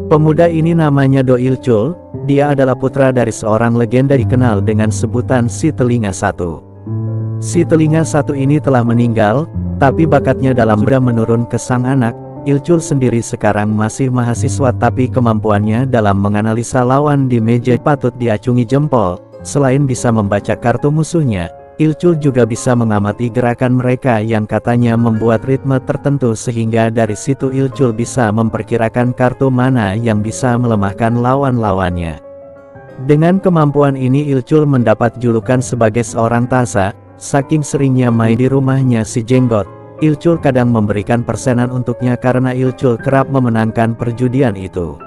Pemuda ini namanya Do Il-chul, dia adalah putra dari seorang legenda dikenal dengan sebutan Si Telinga Satu. Si Telinga Satu ini telah meninggal, tapi bakatnya dalam sudah menurun ke sang anak. Il-chul sendiri sekarang masih mahasiswa tapi kemampuannya dalam menganalisa lawan di meja patut diacungi jempol. Selain bisa membaca kartu musuhnya, Il-chul juga bisa mengamati gerakan mereka yang katanya membuat ritme tertentu sehingga dari situ Il-chul bisa memperkirakan kartu mana yang bisa melemahkan lawan-lawannya. Dengan kemampuan ini Il-chul mendapat julukan sebagai seorang tasa, saking seringnya main di rumahnya si Jenggot. Il-chul kadang memberikan persenan untuknya karena Il-chul kerap memenangkan perjudian itu.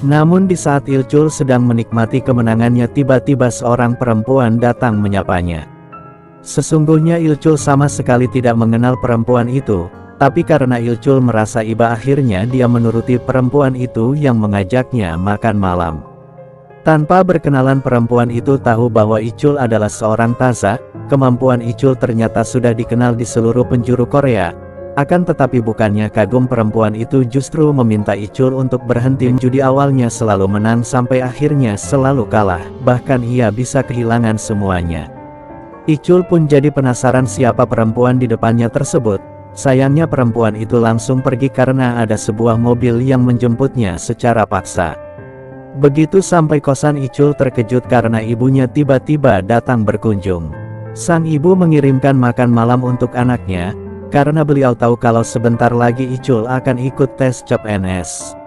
Namun di saat Il-chul sedang menikmati kemenangannya tiba-tiba seorang perempuan datang menyapanya. Sesungguhnya Il-chul sama sekali tidak mengenal perempuan itu, tapi karena Il-chul merasa iba akhirnya dia menuruti perempuan itu yang mengajaknya makan malam. Tanpa berkenalan perempuan itu tahu bahwa Il-chul adalah seorang tasa, kemampuan Il-chul ternyata sudah dikenal di seluruh penjuru Korea. Akan tetapi bukannya kagum perempuan itu justru meminta Il-chul untuk berhenti judi awalnya selalu menang sampai akhirnya selalu kalah, bahkan ia bisa kehilangan semuanya. Il-chul pun jadi penasaran siapa perempuan di depannya tersebut. Sayangnya perempuan itu langsung pergi karena ada sebuah mobil yang menjemputnya secara paksa. Begitu sampai kosan Il-chul terkejut karena ibunya tiba-tiba datang berkunjung. Sang ibu mengirimkan makan malam untuk anaknya, karena beliau tahu kalau sebentar lagi Il-chul akan ikut tes CPNS.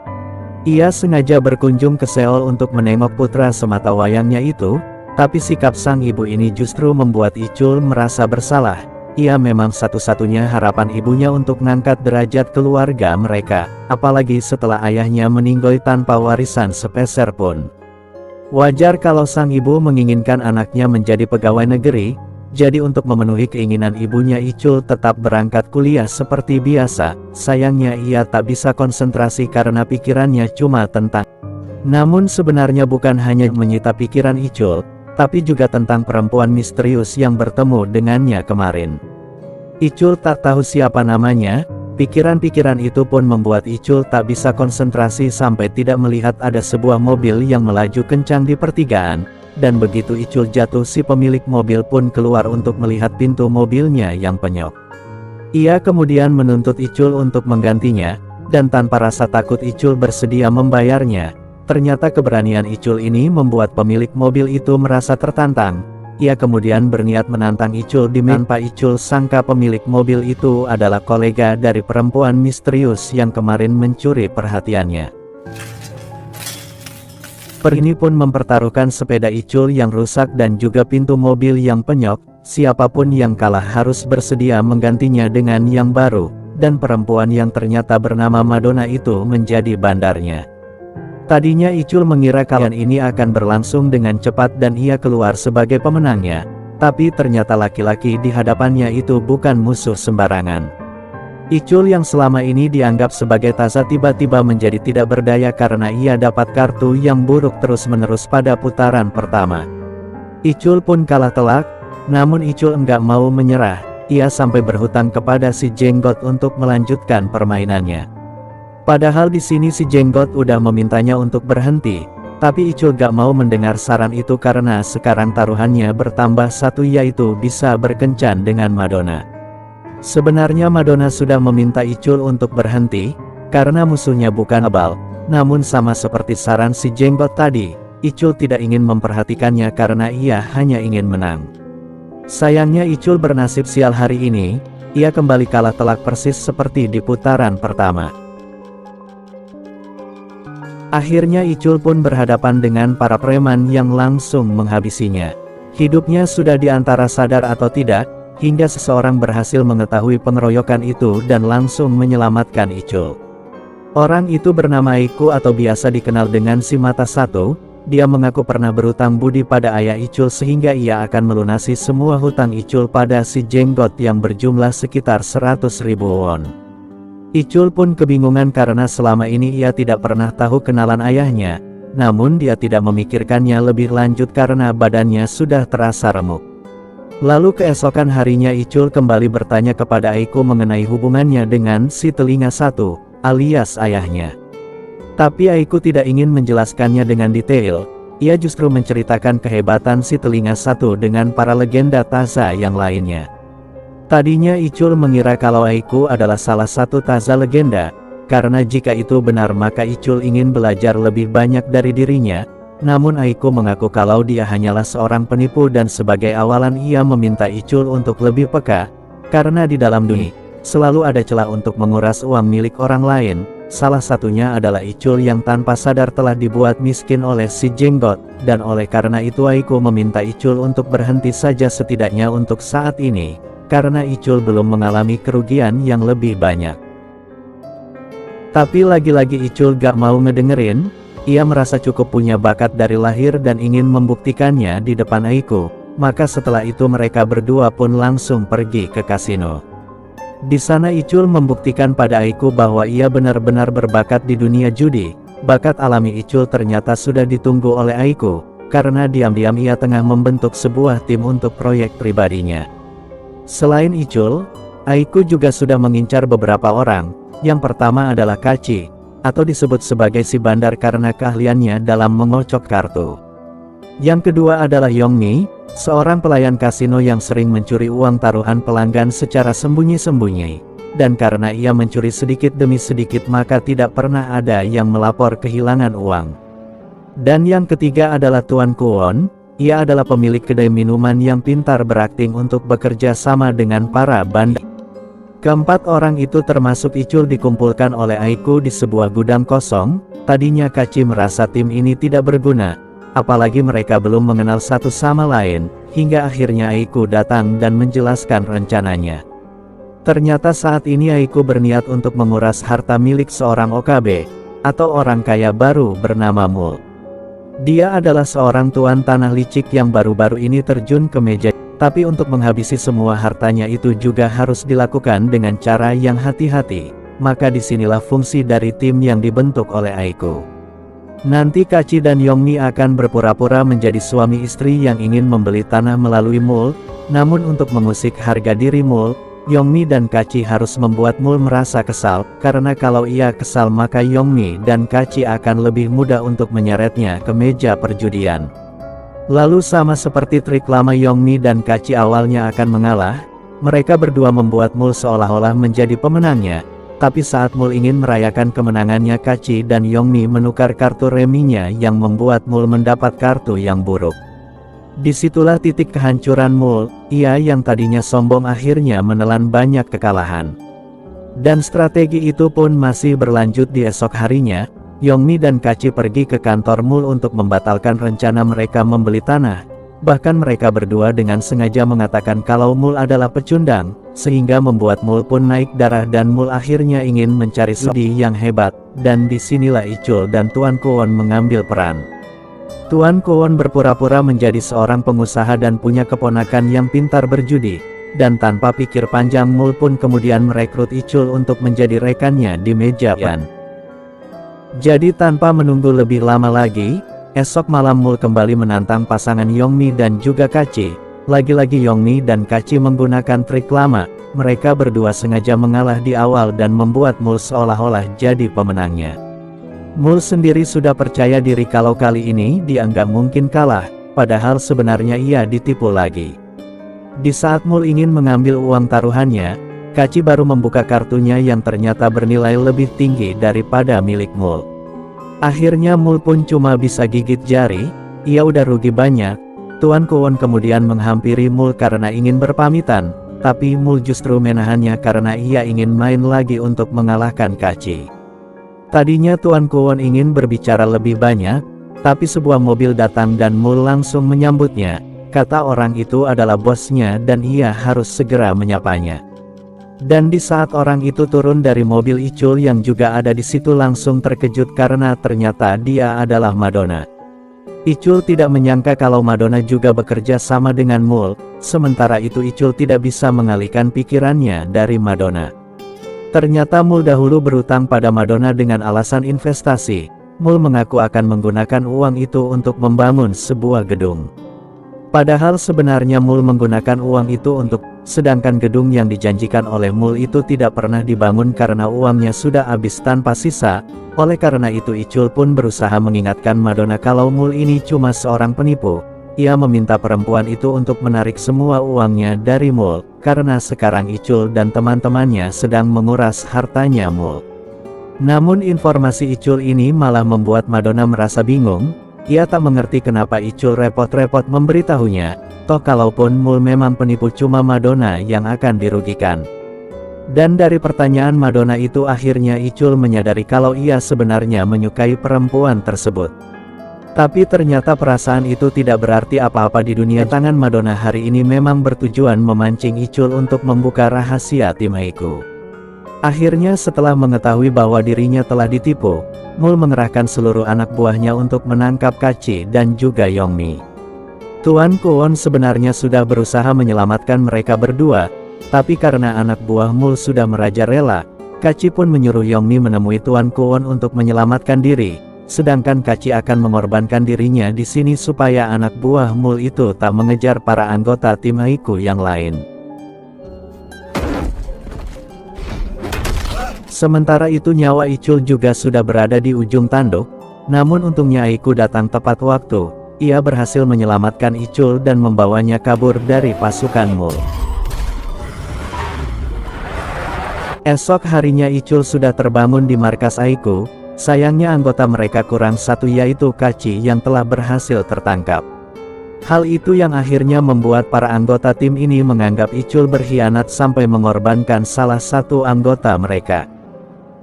Ia sengaja berkunjung ke Seoul untuk menengok putra sematawayangnya itu, tapi sikap sang ibu ini justru membuat Il-chul merasa bersalah. Ia memang satu-satunya harapan ibunya untuk mengangkat derajat keluarga mereka, apalagi setelah ayahnya meninggal tanpa warisan sepeser pun. Wajar kalau sang ibu menginginkan anaknya menjadi pegawai negeri. Jadi untuk memenuhi keinginan ibunya Il-chul tetap berangkat kuliah seperti biasa. Sayangnya ia tak bisa konsentrasi karena pikirannya cuma tentang. Namun sebenarnya bukan hanya menyita pikiran Il-chul, tapi juga tentang perempuan misterius yang bertemu dengannya kemarin. Il-chul tak tahu siapa namanya. Pikiran-pikiran itu pun membuat Il-chul tak bisa konsentrasi sampai tidak melihat ada sebuah mobil yang melaju kencang di pertigaan. Dan begitu Il-chul jatuh si pemilik mobil pun keluar untuk melihat pintu mobilnya yang penyok. Ia kemudian menuntut Il-chul untuk menggantinya, dan tanpa rasa takut Il-chul bersedia membayarnya. Ternyata keberanian Il-chul ini membuat pemilik mobil itu merasa tertantang. Ia kemudian berniat menantang Il-chul tanpa Il-chul sangka pemilik mobil itu adalah kolega dari perempuan misterius yang kemarin mencuri perhatiannya. Ini pun mempertaruhkan sepeda Il-chul yang rusak dan juga pintu mobil yang penyok. Siapapun yang kalah harus bersedia menggantinya dengan yang baru, dan perempuan yang ternyata bernama Madonna itu menjadi bandarnya. Tadinya Il-chul mengira kalian ini akan berlangsung dengan cepat dan ia keluar sebagai pemenangnya, tapi ternyata laki-laki di hadapannya itu bukan musuh sembarangan. Il-chul yang selama ini dianggap sebagai tasa tiba-tiba menjadi tidak berdaya karena ia dapat kartu yang buruk terus-menerus pada putaran pertama. Il-chul pun kalah telak, namun Il-chul enggak mau menyerah. Ia sampai berhutang kepada si Jenggot untuk melanjutkan permainannya. Padahal di sini si Jenggot udah memintanya untuk berhenti, tapi Il-chul gak mau mendengar saran itu karena sekarang taruhannya bertambah satu yaitu bisa berkencan dengan Madonna. Sebenarnya Madonna sudah meminta Il-chul untuk berhenti, karena musuhnya bukan abal, namun sama seperti saran si Jenggot tadi, Il-chul tidak ingin memperhatikannya karena ia hanya ingin menang. Sayangnya Il-chul bernasib sial hari ini, ia kembali kalah telak persis seperti di putaran pertama. Akhirnya Il-chul pun berhadapan dengan para preman yang langsung menghabisinya. Hidupnya sudah di antara sadar atau tidak, hingga seseorang berhasil mengetahui pengeroyokan itu dan langsung menyelamatkan Il-chul. Orang itu bernama Iku atau biasa dikenal dengan si Mata Satu. Dia mengaku pernah berutang budi pada ayah Il-chul sehingga ia akan melunasi semua hutang Il-chul pada si Jenggot yang berjumlah sekitar 100.000 won. Il-chul pun kebingungan karena selama ini ia tidak pernah tahu kenalan ayahnya, namun dia tidak memikirkannya lebih lanjut karena badannya sudah terasa remuk. Lalu keesokan harinya Icul kembali bertanya kepada Aiko mengenai hubungannya dengan si telinga satu, alias ayahnya. Tapi Aiko tidak ingin menjelaskannya dengan detail, ia justru menceritakan kehebatan si telinga satu dengan para legenda Taza yang lainnya. Tadinya Icul mengira kalau Aiko adalah salah satu Taza legenda, karena jika itu benar maka Icul ingin belajar lebih banyak dari dirinya. Namun Aiko mengaku kalau dia hanyalah seorang penipu dan sebagai awalan ia meminta Icul untuk lebih peka, karena di dalam dunia selalu ada celah untuk menguras uang milik orang lain, salah satunya adalah Icul yang tanpa sadar telah dibuat miskin oleh si Jenggot, dan oleh karena itu Aiko meminta Icul untuk berhenti saja setidaknya untuk saat ini, karena Icul belum mengalami kerugian yang lebih banyak. Tapi lagi-lagi Icul gak mau ngedengerin. Ia merasa cukup punya bakat dari lahir dan ingin membuktikannya di depan Aiko, maka setelah itu mereka berdua pun langsung pergi ke kasino. Di sana Icul membuktikan pada Aiko bahwa ia benar-benar berbakat di dunia judi. Bakat alami Icul ternyata sudah ditunggu oleh Aiko, karena diam-diam ia tengah membentuk sebuah tim untuk proyek pribadinya. Selain Icul, Aiko juga sudah mengincar beberapa orang. Yang pertama adalah Kachi, atau disebut sebagai si bandar karena keahliannya dalam mengocok kartu. Yang kedua adalah Yongmi, seorang pelayan kasino yang sering mencuri uang taruhan pelanggan secara sembunyi-sembunyi. Dan karena ia mencuri sedikit demi sedikit maka tidak pernah ada yang melapor kehilangan uang. Dan yang ketiga adalah Tuan Kwon, ia adalah pemilik kedai minuman yang pintar berakting untuk bekerja sama dengan para bandar. Keempat orang itu termasuk Icul dikumpulkan oleh Aiko di sebuah gudang kosong. Tadinya Kachi merasa tim ini tidak berguna, apalagi mereka belum mengenal satu sama lain, hingga akhirnya Aiko datang dan menjelaskan rencananya. Ternyata saat ini Aiko berniat untuk menguras harta milik seorang OKB, atau orang kaya baru bernama Mul. Dia adalah seorang tuan tanah licik yang baru-baru ini terjun ke meja. Tapi untuk menghabisi semua hartanya itu juga harus dilakukan dengan cara yang hati-hati, maka disinilah fungsi dari tim yang dibentuk oleh Aiko. Nanti Kachi dan Yongmi akan berpura-pura menjadi suami istri yang ingin membeli tanah melalui Mul, namun untuk mengusik harga diri Mul, Yongmi dan Kachi harus membuat Mul merasa kesal, karena kalau ia kesal maka Yongmi dan Kachi akan lebih mudah untuk menyeretnya ke meja perjudian. Lalu sama seperti trik lama Yongmi dan Kachi awalnya akan mengalah, mereka berdua membuat Mul seolah-olah menjadi pemenangnya, tapi saat Mul ingin merayakan kemenangannya Kachi dan Yongmi menukar kartu reminya yang membuat Mul mendapat kartu yang buruk. Disitulah titik kehancuran Mul, ia yang tadinya sombong akhirnya menelan banyak kekalahan. Dan strategi itu pun masih berlanjut di esok harinya. Yongmi dan Kachi pergi ke kantor Mul untuk membatalkan rencana mereka membeli tanah. Bahkan mereka berdua dengan sengaja mengatakan kalau Mul adalah pecundang, sehingga membuat Mul pun naik darah dan Mul akhirnya ingin mencari judi yang hebat, dan disinilah Icul dan Tuan Kwon mengambil peran. Tuan Kwon berpura-pura menjadi seorang pengusaha dan punya keponakan yang pintar berjudi, dan tanpa pikir panjang Mul pun kemudian merekrut Icul untuk menjadi rekannya di meja pan. Jadi tanpa menunggu lebih lama lagi, esok malam Mul kembali menantang pasangan Yongmi dan juga Kachi. Lagi-lagi Yongmi dan Kachi menggunakan trik lama, mereka berdua sengaja mengalah di awal dan membuat Mul seolah-olah jadi pemenangnya. Mul sendiri sudah percaya diri kalau kali ini dia nggak mungkin kalah, padahal sebenarnya ia ditipu lagi. Di saat Mul ingin mengambil uang taruhannya, Kachi baru membuka kartunya yang ternyata bernilai lebih tinggi daripada milik Mul. Akhirnya Mul pun cuma bisa gigit jari, ia udah rugi banyak. Tuan Kwon kemudian menghampiri Mul karena ingin berpamitan, tapi Mul justru menahannya karena ia ingin main lagi untuk mengalahkan Kachi. Tadinya Tuan Kwon ingin berbicara lebih banyak, tapi sebuah mobil datang dan Mul langsung menyambutnya. Kata orang itu adalah bosnya dan ia harus segera menyapanya. Dan di saat orang itu turun dari mobil, Icul yang juga ada di situ langsung terkejut karena ternyata dia adalah Madonna. Icul tidak menyangka kalau Madonna juga bekerja sama dengan Mul, sementara itu Icul tidak bisa mengalihkan pikirannya dari Madonna. Ternyata Mul dahulu berutang pada Madonna dengan alasan investasi. Mul mengaku akan menggunakan uang itu untuk membangun sebuah gedung. Padahal sebenarnya Mul menggunakan uang itu sedangkan gedung yang dijanjikan oleh Mul itu tidak pernah dibangun karena uangnya sudah habis tanpa sisa. Oleh karena itu Icul pun berusaha mengingatkan Madonna kalau Mul ini cuma seorang penipu. Ia meminta perempuan itu untuk menarik semua uangnya dari Mul, karena sekarang Icul dan teman-temannya sedang menguras hartanya Mul. Namun informasi Icul ini malah membuat Madonna merasa bingung. Ia tak mengerti kenapa Icul repot-repot memberitahunya, toh kalaupun Mul memang penipu cuma Madonna yang akan dirugikan. Dan dari pertanyaan Madonna itu akhirnya Icul menyadari kalau ia sebenarnya menyukai perempuan tersebut. Tapi ternyata perasaan itu tidak berarti apa-apa di dunia. Tangan Madonna hari ini memang bertujuan memancing Icul untuk membuka rahasia tim Haiku. Akhirnya setelah mengetahui bahwa dirinya telah ditipu, Mul mengerahkan seluruh anak buahnya untuk menangkap Kaci dan juga Yongmi. Tuan Kwon sebenarnya sudah berusaha menyelamatkan mereka berdua, tapi karena anak buah Mul sudah merajalela, Kaci pun menyuruh Yongmi menemui Tuan Kwon untuk menyelamatkan diri, sedangkan Kaci akan mengorbankan dirinya di sini supaya anak buah Mul itu tak mengejar para anggota tim Haiku yang lain. Sementara itu nyawa Icul juga sudah berada di ujung tanduk, namun untungnya Haiku datang tepat waktu. Ia berhasil menyelamatkan Icul dan membawanya kabur dari pasukan Mul. Esok harinya Icul sudah terbangun di markas Haiku, sayangnya anggota mereka kurang satu yaitu Kaci yang telah berhasil tertangkap. Hal itu yang akhirnya membuat para anggota tim ini menganggap Icul berkhianat sampai mengorbankan salah satu anggota mereka.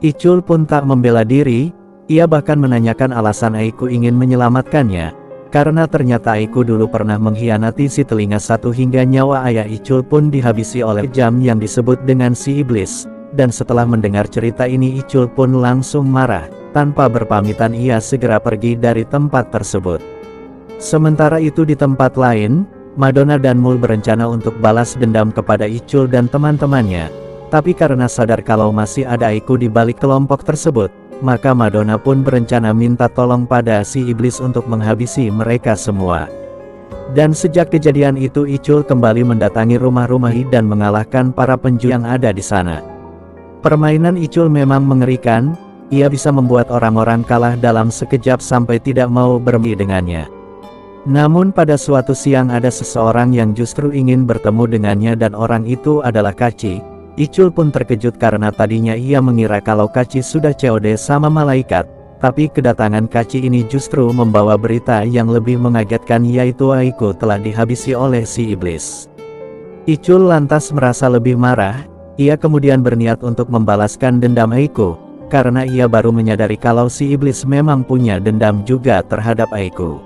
Icul pun tak membela diri, ia bahkan menanyakan alasan Haiku ingin menyelamatkannya, karena ternyata Haiku dulu pernah mengkhianati si telinga satu hingga nyawa ayah Icul pun dihabisi oleh jam yang disebut dengan si iblis. Dan setelah mendengar cerita ini Icul pun langsung marah, tanpa berpamitan ia segera pergi dari tempat tersebut. Sementara itu di tempat lain, Madonna dan Mul berencana untuk balas dendam kepada Icul dan teman-temannya. Tapi karena sadar kalau masih ada Haiku di balik kelompok tersebut, maka Madonna pun berencana minta tolong pada si iblis untuk menghabisi mereka semua. Dan sejak kejadian itu Icul kembali mendatangi rumah-rumah dan mengalahkan para penjudi yang ada di sana. Permainan Icul memang mengerikan, ia bisa membuat orang-orang kalah dalam sekejap sampai tidak mau bermain dengannya. Namun pada suatu siang ada seseorang yang justru ingin bertemu dengannya dan orang itu adalah Kaci. Icul pun terkejut karena tadinya ia mengira kalau Kaci sudah COD sama malaikat, tapi kedatangan Kaci ini justru membawa berita yang lebih mengagetkan yaitu Haiku telah dihabisi oleh si iblis. Icul lantas merasa lebih marah, ia kemudian berniat untuk membalaskan dendam Haiku, karena ia baru menyadari kalau si iblis memang punya dendam juga terhadap Haiku.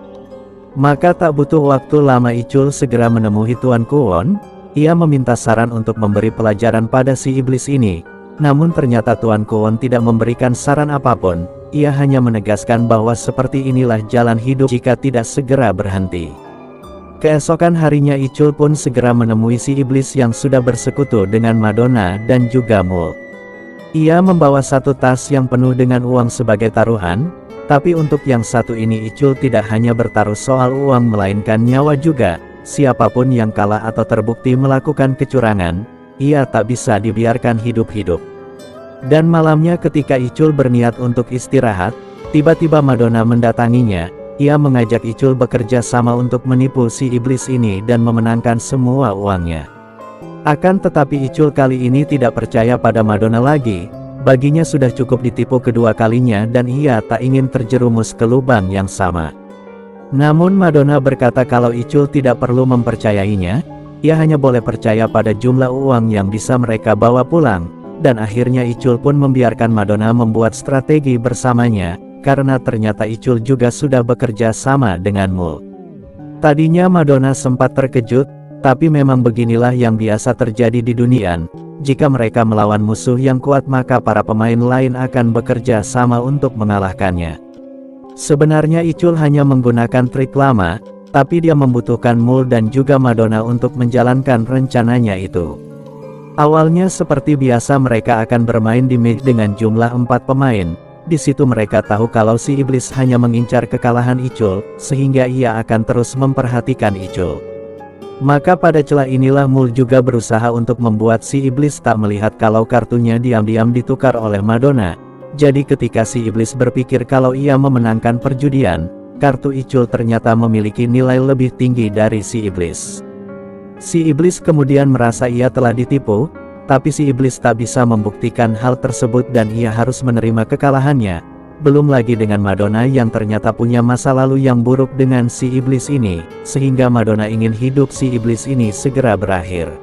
Maka tak butuh waktu lama Icul segera menemui Tuan Kwon. Ia meminta saran untuk memberi pelajaran pada si iblis ini, namun ternyata Tuan Kwon tidak memberikan saran apapun, ia hanya menegaskan bahwa seperti inilah jalan hidup jika tidak segera berhenti. Keesokan harinya Icul pun segera menemui si iblis yang sudah bersekutu dengan Madonna dan juga Mul. Ia membawa satu tas yang penuh dengan uang sebagai taruhan, tapi untuk yang satu ini Icul tidak hanya bertaruh soal uang melainkan nyawa juga. Siapapun yang kalah atau terbukti melakukan kecurangan, ia tak bisa dibiarkan hidup-hidup. Dan malamnya ketika Icul berniat untuk istirahat, tiba-tiba Madonna mendatanginya. Ia mengajak Icul bekerja sama untuk menipu si iblis ini dan memenangkan semua uangnya. Akan tetapi Icul kali ini tidak percaya pada Madonna lagi. Baginya sudah cukup ditipu kedua kalinya dan ia tak ingin terjerumus ke lubang yang sama. Namun Madonna berkata kalau Icul tidak perlu mempercayainya, ia hanya boleh percaya pada jumlah uang yang bisa mereka bawa pulang, dan akhirnya Icul pun membiarkan Madonna membuat strategi bersamanya, karena ternyata Icul juga sudah bekerja sama dengan Mul. Tadinya Madonna sempat terkejut, tapi memang beginilah yang biasa terjadi di dunia, jika mereka melawan musuh yang kuat maka para pemain lain akan bekerja sama untuk mengalahkannya. Sebenarnya Icul hanya menggunakan trik lama, tapi dia membutuhkan Mul dan juga Madonna untuk menjalankan rencananya itu. Awalnya seperti biasa mereka akan bermain di meja dengan jumlah 4 pemain. Di situ mereka tahu kalau si iblis hanya mengincar kekalahan Icul, sehingga ia akan terus memperhatikan Icul. Maka pada celah inilah Mul juga berusaha untuk membuat si iblis tak melihat kalau kartunya diam-diam ditukar oleh Madonna. Jadi ketika si iblis berpikir kalau ia memenangkan perjudian, kartu Icul ternyata memiliki nilai lebih tinggi dari si iblis. Si iblis kemudian merasa ia telah ditipu, tapi si iblis tak bisa membuktikan hal tersebut dan ia harus menerima kekalahannya. Belum lagi dengan Madonna yang ternyata punya masa lalu yang buruk dengan si iblis ini, sehingga Madonna ingin hidup si iblis ini segera berakhir.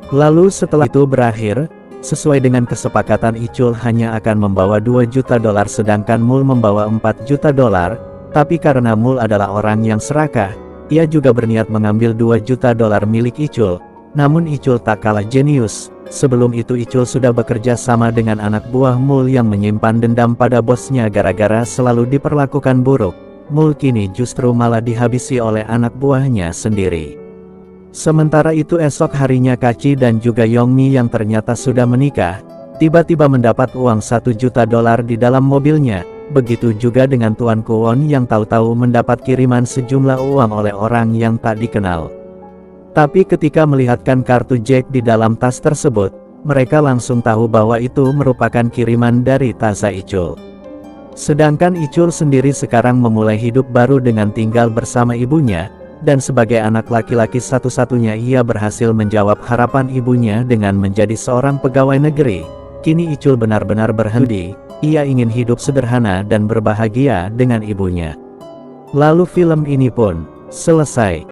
Lalu setelah itu berakhir, sesuai dengan kesepakatan Icul hanya akan membawa $2 juta sedangkan Mul membawa $4 juta, tapi karena Mul adalah orang yang serakah, ia juga berniat mengambil $2 juta milik Icul. Namun Icul tak kalah jenius. Sebelum itu Icul sudah bekerja sama dengan anak buah Mul yang menyimpan dendam pada bosnya gara-gara selalu diperlakukan buruk. Mul kini justru malah dihabisi oleh anak buahnya sendiri. Sementara itu esok harinya Kaci dan juga Yongmi yang ternyata sudah menikah, tiba-tiba mendapat uang $1 juta di dalam mobilnya. Begitu juga dengan Tuan Kwon yang tahu-tahu mendapat kiriman sejumlah uang oleh orang yang tak dikenal. Tapi ketika melihatkan kartu Jack di dalam tas tersebut, mereka langsung tahu bahwa itu merupakan kiriman dari Taza Icul. Sedangkan Icul sendiri sekarang memulai hidup baru dengan tinggal bersama ibunya, dan sebagai anak laki-laki satu-satunya ia berhasil menjawab harapan ibunya dengan menjadi seorang pegawai negeri. Kini Icul benar-benar berhenti, ia ingin hidup sederhana dan berbahagia dengan ibunya. Lalu film ini pun selesai.